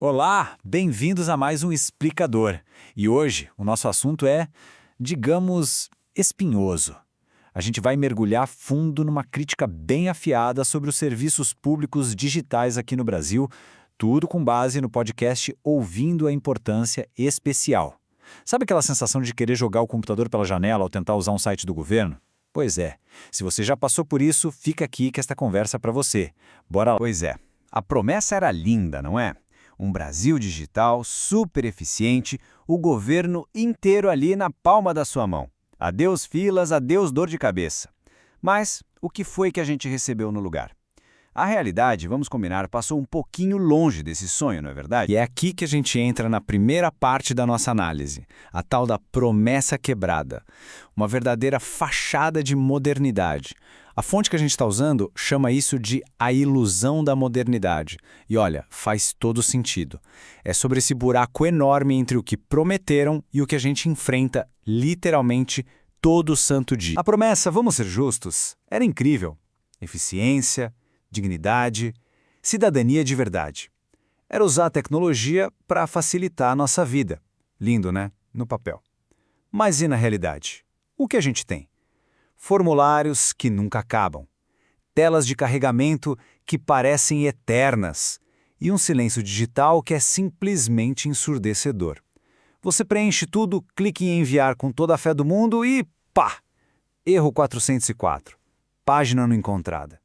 Olá, bem-vindos a mais um Explicador. E hoje o nosso assunto é, digamos, espinhoso. A gente vai mergulhar fundo numa crítica bem afiada sobre os serviços públicos digitais aqui no Brasil, tudo com base no podcast Ouvindo a Importância Especial. Sabe aquela sensação de querer jogar o computador pela janela ao tentar usar um site do governo? Pois é, se você já passou por isso, fica aqui que esta conversa é para você. Bora lá. Pois é, a promessa era linda, não é? Um Brasil digital, super eficiente, o governo inteiro ali na palma da sua mão. Adeus filas, adeus dor de cabeça. Mas o que foi que a gente recebeu no lugar? A realidade, vamos combinar, passou um pouquinho longe desse sonho, não é verdade? E é aqui que a gente entra na primeira parte da nossa análise, a tal da promessa quebrada. Uma verdadeira fachada de modernidade. A fonte que a gente está usando chama isso de a ilusão da modernidade. E olha, faz todo sentido. É sobre esse buraco enorme entre o que prometeram e o que a gente enfrenta, literalmente, todo santo dia. A promessa, vamos ser justos, era incrível. Eficiência, dignidade, cidadania de verdade. Era usar a tecnologia para facilitar a nossa vida. Lindo, né? No papel. Mas e na realidade? O que a gente tem? Formulários que nunca acabam, telas de carregamento que parecem eternas e um silêncio digital que é simplesmente ensurdecedor. Você preenche tudo, clique em enviar com toda a fé do mundo e pá! Erro 404. Página não encontrada.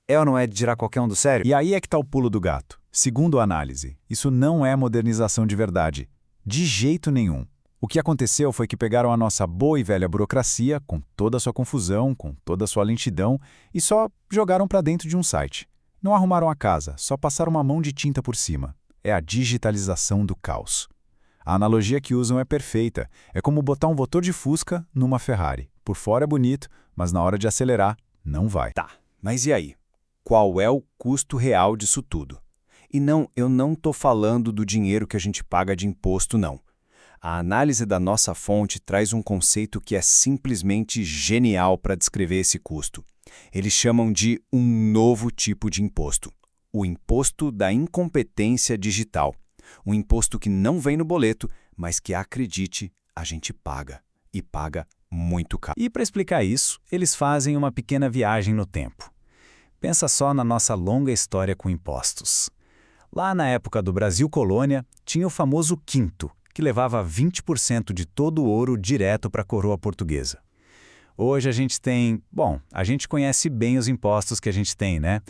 É ou não é de tirar qualquer um do sério? E aí é que está o pulo do gato. Segundo a análise, isso não é modernização de verdade. De jeito nenhum. O que aconteceu foi que pegaram a nossa boa e velha burocracia, com toda a sua confusão, com toda a sua lentidão, e só jogaram para dentro de um site. Não arrumaram a casa, só passaram uma mão de tinta por cima. É a digitalização do caos. A analogia que usam é perfeita. É como botar um motor de Fusca numa Ferrari. Por fora é bonito, mas na hora de acelerar, não vai. Tá, mas e aí? Qual é o custo real disso tudo? E não, eu não estou falando do dinheiro que a gente paga de imposto, não. A análise da nossa fonte traz um conceito que é simplesmente genial para descrever esse custo. Eles chamam de um novo tipo de imposto. O imposto da incompetência digital. Um imposto que não vem no boleto, mas que, acredite, a gente paga. E paga muito caro. E para explicar isso, eles fazem uma pequena viagem no tempo. Pensa só na nossa longa história com impostos. Lá na época do Brasil Colônia, tinha o famoso quinto, que levava 20% de todo o ouro direto para a coroa portuguesa. Hoje a gente tem, a gente conhece bem os impostos que a gente tem, né?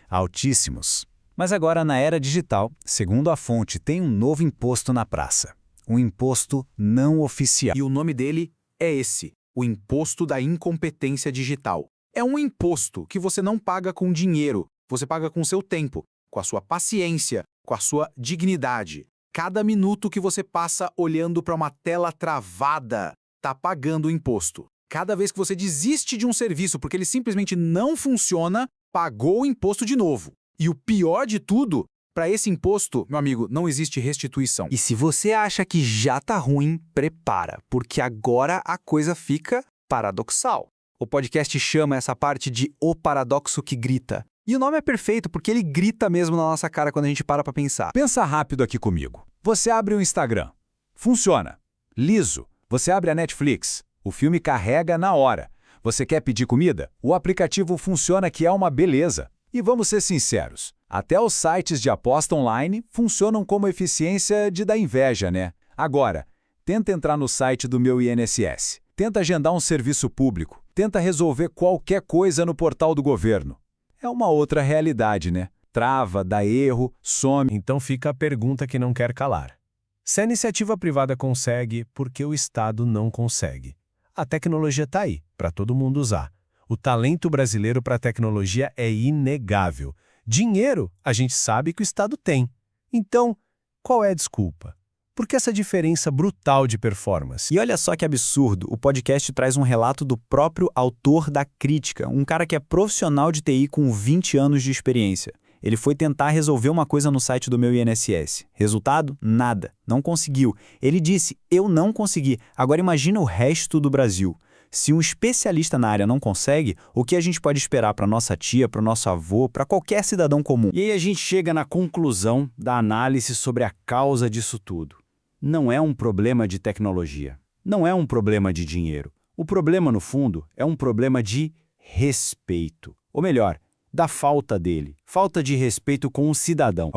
Altíssimos. Mas agora na era digital, segundo a fonte, tem um novo imposto na praça. Um imposto não oficial. E o nome dele é esse, o Imposto da Incompetência Digital. É um imposto que você não paga com dinheiro, você paga com seu tempo, com a sua paciência, com a sua dignidade. Cada minuto que você passa olhando para uma tela travada, está pagando o imposto. Cada vez que você desiste de um serviço porque ele simplesmente não funciona, pagou o imposto de novo. E o pior de tudo, para esse imposto, meu amigo, não existe restituição. E se você acha que já tá ruim, prepara, porque agora a coisa fica paradoxal. O podcast chama essa parte de O Paradoxo que Grita. E o nome é perfeito porque ele grita mesmo na nossa cara quando a gente para pensar. Pensa rápido aqui comigo. Você abre o Instagram. Funciona. Liso. Você abre a Netflix. O filme carrega na hora. Você quer pedir comida? O aplicativo funciona, que é uma beleza. E vamos ser sinceros, até os sites de aposta online funcionam como eficiência de dar inveja, né? Agora, tenta entrar no site do meu INSS. Tenta agendar um serviço público. Tenta resolver qualquer coisa no portal do governo. É uma outra realidade, né? Trava, dá erro, some. Então fica a pergunta que não quer calar. Se a iniciativa privada consegue, por que o Estado não consegue? A tecnologia está aí, para todo mundo usar. O talento brasileiro para a tecnologia é inegável. Dinheiro, a gente sabe que o Estado tem. Então, qual é a desculpa? Por que essa diferença brutal de performance? E olha só que absurdo, o podcast traz um relato do próprio autor da crítica, um cara que é profissional de TI com 20 anos de experiência. Ele foi tentar resolver uma coisa no site do meu INSS. Resultado? Nada. Não conseguiu. Ele disse, eu não consegui. Agora imagina o resto do Brasil. Se um especialista na área não consegue, o que a gente pode esperar para nossa tia, para o nosso avô, para qualquer cidadão comum? E aí a gente chega na conclusão da análise sobre a causa disso tudo. Não é um problema de tecnologia. Não é um problema de dinheiro. O problema, no fundo, é um problema de respeito. Ou melhor, da falta dele. Falta de respeito com o cidadão.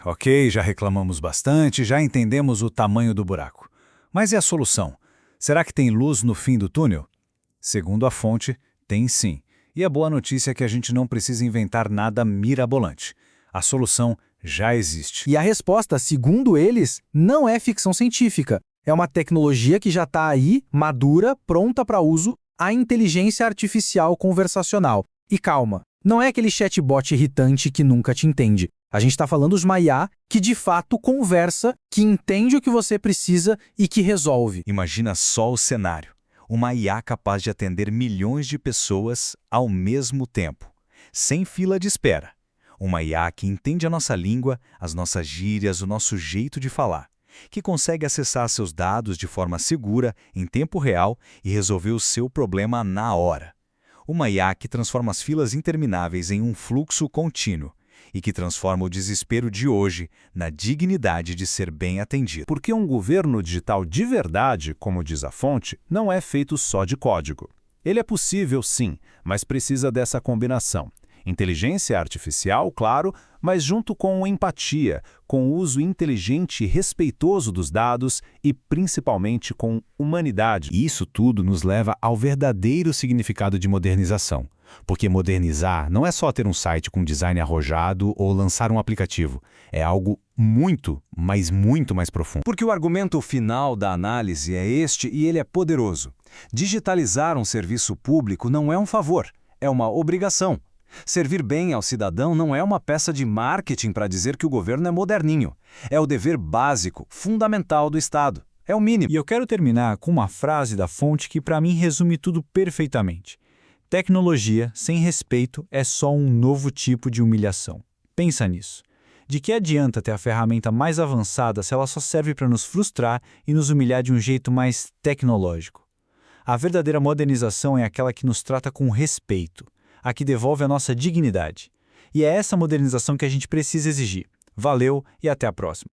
Ok, já reclamamos bastante, já entendemos o tamanho do buraco. Mas e a solução? Será que tem luz no fim do túnel? Segundo a fonte, tem sim. E a boa notícia é que a gente não precisa inventar nada mirabolante. A solução já existe. E a resposta, segundo eles, não é ficção científica. É uma tecnologia que já está aí, madura, pronta para uso, a inteligência artificial conversacional. E calma, não é aquele chatbot irritante que nunca te entende. A gente está falando de uma IA que de fato conversa, que entende o que você precisa e que resolve. Imagina só o cenário. Uma IA capaz de atender milhões de pessoas ao mesmo tempo, sem fila de espera. Uma IA que entende a nossa língua, as nossas gírias, o nosso jeito de falar, que consegue acessar seus dados de forma segura, em tempo real e resolver o seu problema na hora. Uma IA que transforma as filas intermináveis em um fluxo contínuo e que transforma o desespero de hoje na dignidade de ser bem atendido. Porque um governo digital de verdade, como diz a fonte, não é feito só de código. Ele é possível, sim, mas precisa dessa combinação. Inteligência artificial, claro, mas junto com empatia, com o uso inteligente e respeitoso dos dados e, principalmente, com humanidade. E isso tudo nos leva ao verdadeiro significado de modernização. Porque modernizar não é só ter um site com design arrojado ou lançar um aplicativo. É algo muito, mas muito mais profundo. Porque o argumento final da análise é este e ele é poderoso. Digitalizar um serviço público não é um favor, é uma obrigação. Servir bem ao cidadão não é uma peça de marketing para dizer que o governo é moderninho. É o dever básico, fundamental do Estado. É o mínimo. E eu quero terminar com uma frase da fonte que para mim resume tudo perfeitamente. Tecnologia sem respeito é só um novo tipo de humilhação. Pensa nisso. De que adianta ter a ferramenta mais avançada se ela só serve para nos frustrar e nos humilhar de um jeito mais tecnológico? A verdadeira modernização é aquela que nos trata com respeito, a que devolve a nossa dignidade. E é essa modernização que a gente precisa exigir. Valeu e até a próxima.